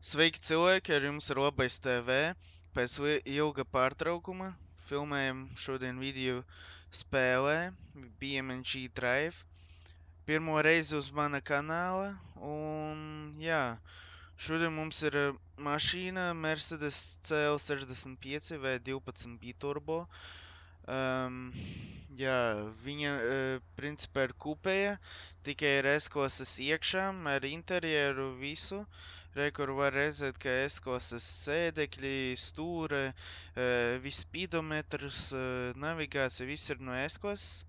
Sveiki, cilvēki! Ar jums ir Labais TV. Pēc ilga pārtraukuma filmējam šodien video spēlē BeamNG Drive. Pirmo reizi uz mana kanāla. Un jā, šodien mums ir mašīna Mercedes CL65 V12 biturbo. Jā, viņa principā ir kupēja, tikai ir S-klases iekšā, ar interjeru visu. Re, kur var redzēt, ka S-klases sēdekļi, stūre, viss spidometrs, navigācija, viss ir no S-klases,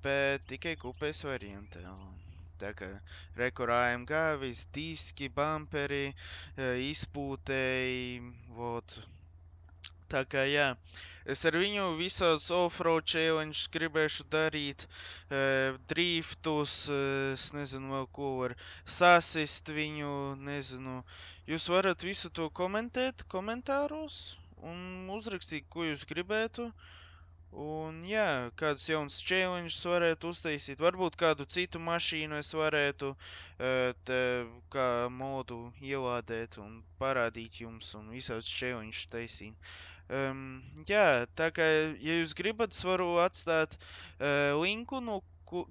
bet tikai kupējas variantā. Tā kā re, kur AMG, viss diski, bumperi, izpūtēji, vot. Tā kā jā, es ar viņu visos off-road challenges gribēšu darīt, driftus, es nezinu vēl ko var sasist viņu, nezinu. Jūs varat visu to komentēt komentāros un uzrakstīt, ko jūs gribētu. Un jā, kādus jaunus challenges varētu uztaisīt, varbūt kādu citu mašīnu es varētu kā modu ielādēt un parādīt jums un visos challenges taisīt. Jā, tā kā, ja jūs gribat, es varu atstāt linku, no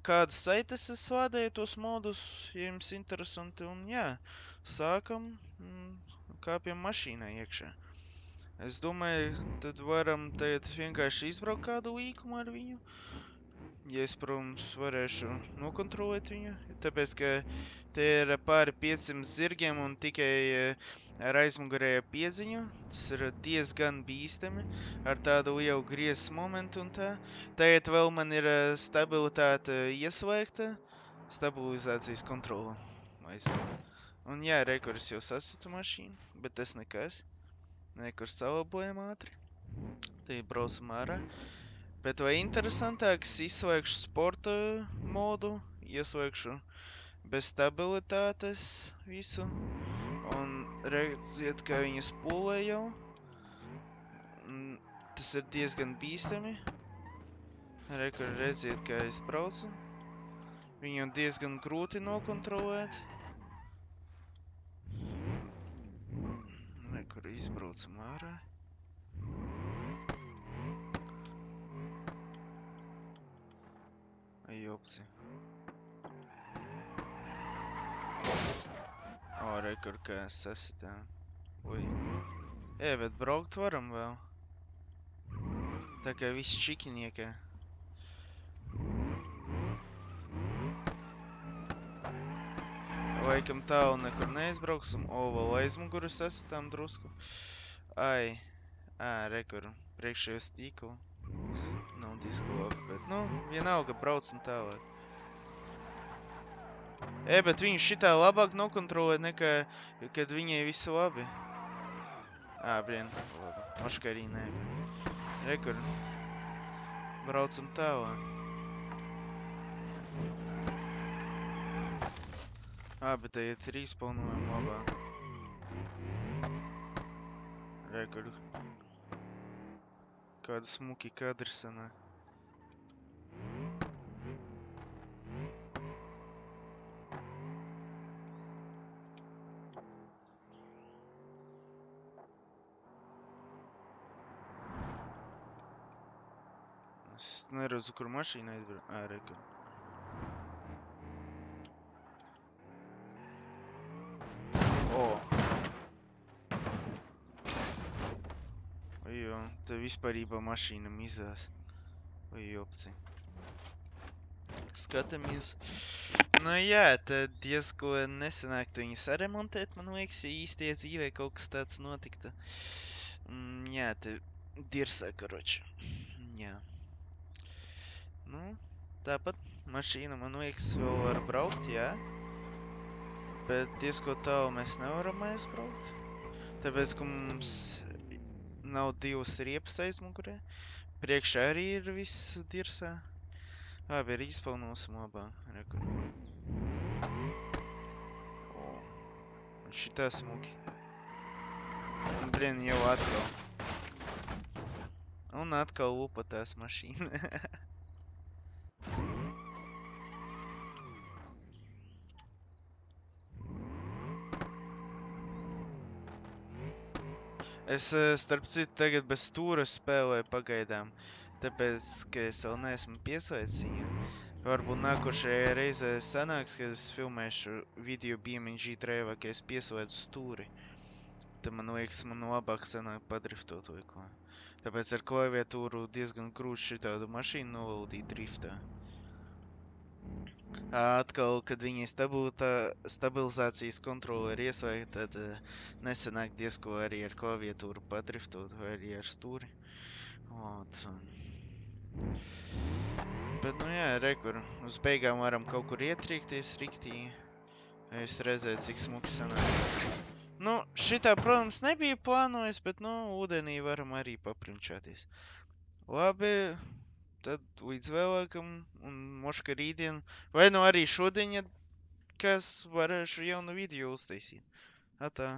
kādas saites es lādēju tos modus, ja jums interesanti. Un jā, sākam, kāpjam mašīnā iekšā. Es domāju, tad varam tagad vienkārši izbraukt kādu līkumu ar viņu. Ja es, protams, varēšu nokontrolēt viņu, tāpēc, ka te ir pāri 500 zirgiem un tikai ar aizmugurējo piedziņu. Tas ir diezgan bīstami, ar tādu lielu griezes momentu un tā. Tagad vēl man ir stabilitāte ieslēgta, stabilizācijas kontrola. Un jā, re, kur es jau sasitu mašīnu, bet tas nekas. Nekur salabojam ātri. Te braucam ārā. Bet vai interesantāk, es izslēgšu sporta modu, ieslēgšu bez stabilitātes visu. Un redziet, kā viņa spulē jau. Tas ir diezgan bīstami. Rekur redziet, kā es braucu. Viņu diezgan grūti nokontrolēt. Rekur izbraucam ārā. Jopci. O, rekur, kā sasitām. Ui. Bet braukt varam vēl. Tā kā viss čikiniekā. Laikam tālu nekur neizbrauksim. O, vēl aizmuguri sasitām drusku. Ai. Rekur, priekšējo stīklu. Nav disku labi, bet, vienalga, braucam tālāk. Bet viņu šitā labāk nokontrolē nekā, kad viņai visi labi. Brien, labi. Moška arī nē. Rekur, braucam tālāk. Bet tagad ir izpaunojam labāk. Rekur. Kāda smuki kadri sanāk. Es neredzu, kur mašīna aizbrauc. Rekur. Te vispārībā mašīna mizās. Jopci. Skatamies. Jā, tad diezko nesanāktu viņu saremontēt, man liekas, ja īstie dzīvē kaut kas tāds notiktu. Jā, te dirsā, karoči. Jā. Tāpat mašīna, man liekas, vēl var braukt, jā. Bet diezko tālu mēs nevaram aizbraukt. Tāpēc, ka mums nav divas riepas aizmugurē. Priekšā arī ir viss dirsā. Labi, ir izpaunosim labāk. Rekur. Un šitā smuki. Un brien jau atkal. Un atkal lupa tās mašīna. Es, starp citu, tagad bez stūra spēlēju pagaidām, tāpēc, ka es vēl neesmu pieslēdzis viņu. Varbūt nākošajā reizē sanāks, kad es filmēšu video BeamNG Drive, ka es pieslēdzu stūri. Tad man liekas, man labāk sanāk padriftot vai ko. Tāpēc ar klaviatūru diezgan grūti šitādu mašīnu novaldīt driftā. Atkal, kad viņi stabilizācijas kontroli ir ieslēgta, tad nesanāk diezko arī ar klaviatūru padriftot vai arī ar stūri. Ot. Bet, nu jā, rekur, uz beigām varam kaut kur ietriekties riktīgi. Es redzēju, cik smuki sanāk. Nu, šitā, protams, nebija plānojis, bet, nu, ūdenī varam arī paprinčāties. Labi, tad līdz vēlākam, un moška rītdien, vai nu arī šodien, ja kas varēšu jaunu video uztaisīt. Atā.